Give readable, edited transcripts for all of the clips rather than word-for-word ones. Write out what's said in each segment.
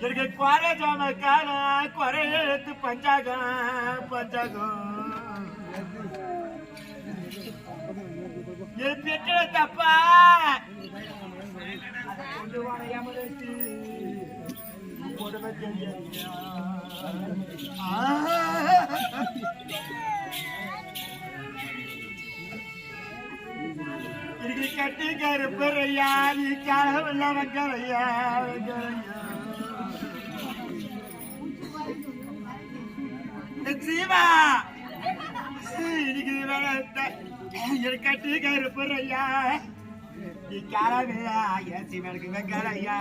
எனக்கு குறை ஜாமக்கான குறை எழுத்து பஞ்சாகம் பஞ்சாகம் என் பெற்ற தப்பா இதுக்கு கட்டி கருப்பறையா நீ காலமில்ல வங்கரையா ஜீவா இன்னைக்கு எனக்கு கட்டி கருப்பறையா நீ காலமில்லா என் சீவனுக்கு வெங்கரையா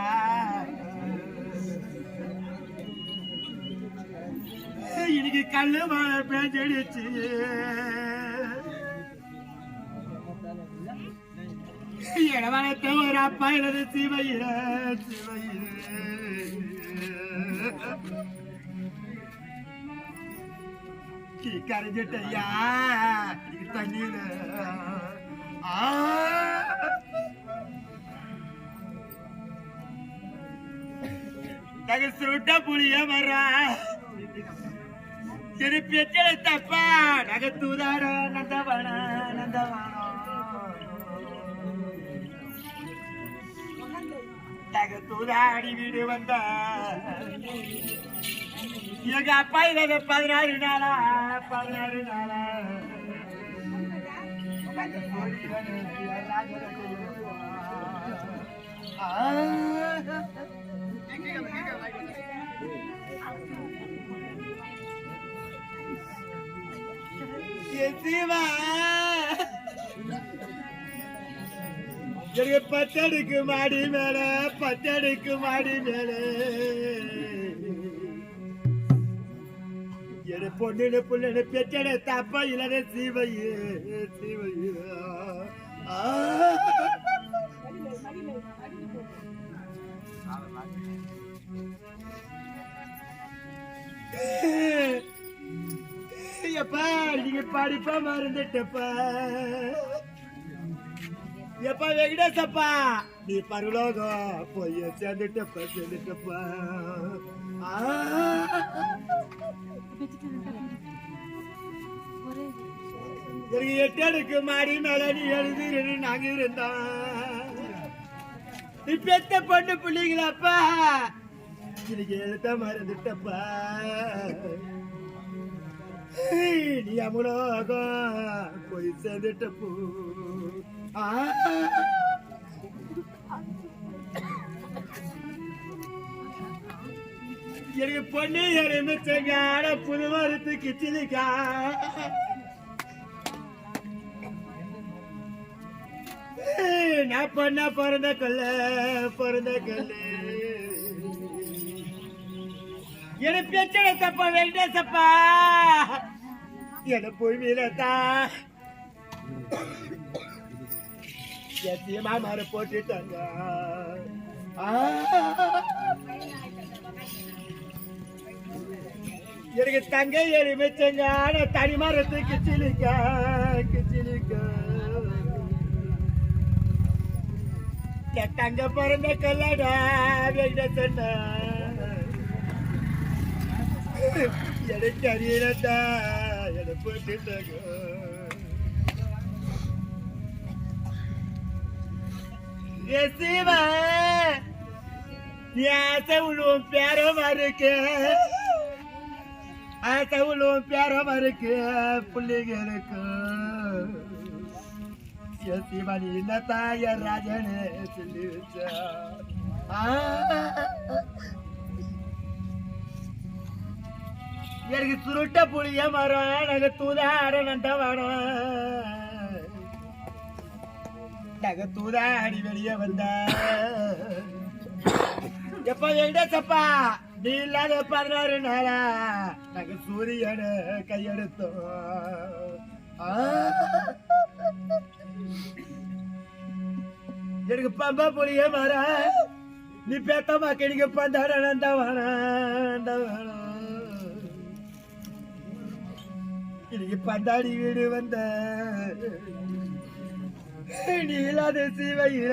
இன்னைக்கு கல்லு மழை பேஞ்சடிச்சு இடவனத்தை ஒரு அப்பா எனது சிவையில கரைஞ்சிட்டையா தண்ணியில நாங்க சுட்ட புளிய மரா சரி பெற்றல தப்பா நாங்க தூதாட நந்தவன நந்தவனம் நாங்க தூதாடி வீடு வந்த எங்க அப்பா இதை 16 நாளா எனக்கு பத்தடுக்கு மாடி மேல என பொண்ணு புள்ள பெற்றட தப்பா இல்லாத சிவையே எப்பா நீங்க படிப்பா மறந்துட்டப்பா எப்பா வெங்கடேசப்பா நீ பரலோகம் போய் சேர்ந்துட்டப்பா ஒரு 8 அடுக்கு மாடி மேல நீ எழுதுன்னு நாங்க இருந்தோம் நீ பெத்த பொண்ணு பிள்ளைங்களாப்பா இன்னைக்கு எழுத்த மறந்துட்டப்பா நீ அமுலோகம் போய் சேர்ந்துட்டப்போ எனக்கு பொண்ணு எருமிச்சங்க புது மருத்து கிச்சிலிக்கா நான் பொண்ணா பிறந்த கொல்ல என பெற்ற தப்பா வெங்கடேசப்பா என போய் வீரத்தா எத்தியமா மாற போட்டுட்டாங்க எனக்கு தங்க எருமிச்சங்க தனி மரத்து கிச்சிலிக்கா தங்க பிறந்த கல்லடா வெங்கடேசன்னா எனக்கு அறியலடா என போட்டுட்டாங்க சிவா நீ ஆசை உள்ளும் பேரமா இருக்கு பிள்ளைங்க இருக்கு சிவா நீ என்ன தாய ராஜனே சொல்லி வச்சா எனக்கு சுருட்ட புளிய மரம் நாங்க தூதாட நந்தவனம் நாங்க தூதாடி வெளியே வந்த எப்ப வெங்கடேசப்பா நீ இல்லாத 16 நாளா நாங்க சூரியன கையெடுத்தோம் எனக்கு பம்பா புளிய மரம் நீ பேத்த மக்களுக்கு பந்தாட நந்தவனம் இன்னைக்கு பந்தாடி வீடு வந்த நீ இல்லாத சிவையில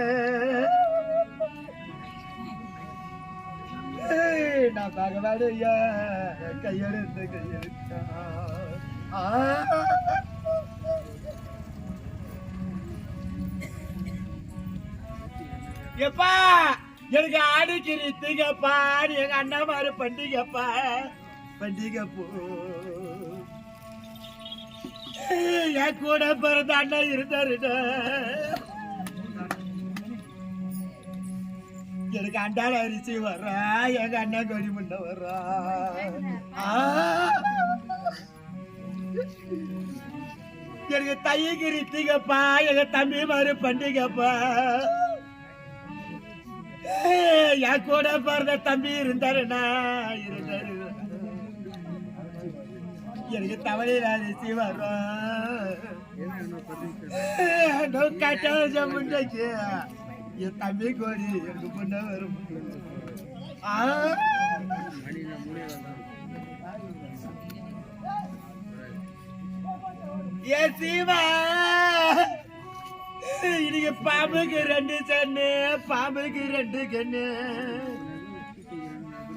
பகவானையா கையெழுத்து கையெழுத்தா எப்பா எனக்கு ஆடிக்கிரி தீங்கப்பா எங்க அண்ணா மாறு பண்டிகைப்பா பண்டிகை போ என் கூட பிறந்த அண்ணன் இருந்தாருடா எனக்கு அண்டால அரிசி வர்றா எங்க அண்ணன் கொடி முன்ன வர்றா எனக்கு தையகிரி தீங்கப்பா எங்க தம்பி மாறு பண்டிகைப்பா என் கூட பிறந்த தம்பி இருந்தாருண்ணா இருந்தாரு எனக்கு தவளையில அரிசி வரும் கட்ட முண்டைக்கு என் தம்பி கோடி எனக்கு பொண்ண வரும் ஏ சீவா இன்னைக்கு பாம்புக்கு 2 கண்ணு பாம்புக்கு 2 கண்ணு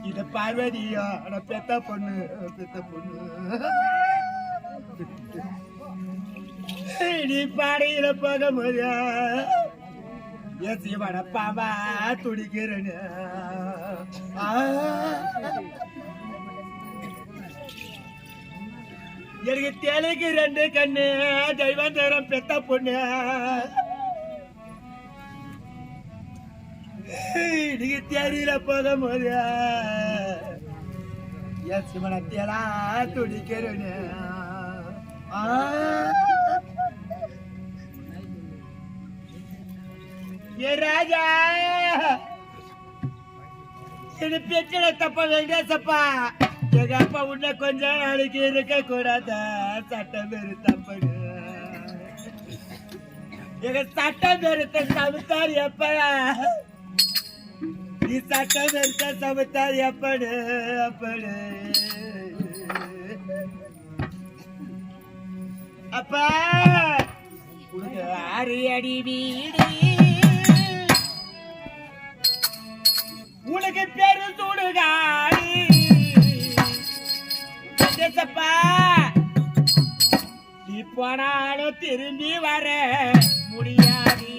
இத பார்வதியா ஆனா பெத்த பொண்ணு நீ பாடையில போக போதா என் சீவன பாம்பா துடிக்கிறேன்னு எனக்கு தேலைக்கு 2 கண்ணு தெய்வம் தரம் பெத்த பொண்ணு நீங்க தேரியில போக போது என் சிவனத்தியலா துடிக்கிறேன்னு ஏ ராஜா இது பேச்சில தப்ப வெங்கடேசப்பா எங்க அப்பா உன்ன கொஞ்ச நாளைக்கு இருக்க கூடாத சட்டம் பேரு தப்படு எங்க சட்டம் பேருத்த சமுத்தார் எப்ப நீ சட்டம் பேருத்த சமுத்தார் எப்படு அப்படு அப்பா உனக்கு 6 அடி வீடு உனக்கு பெரு சுடுகாடு வெங்கடேசப்பா நீ போனாலும் திரும்பி வர முடியாது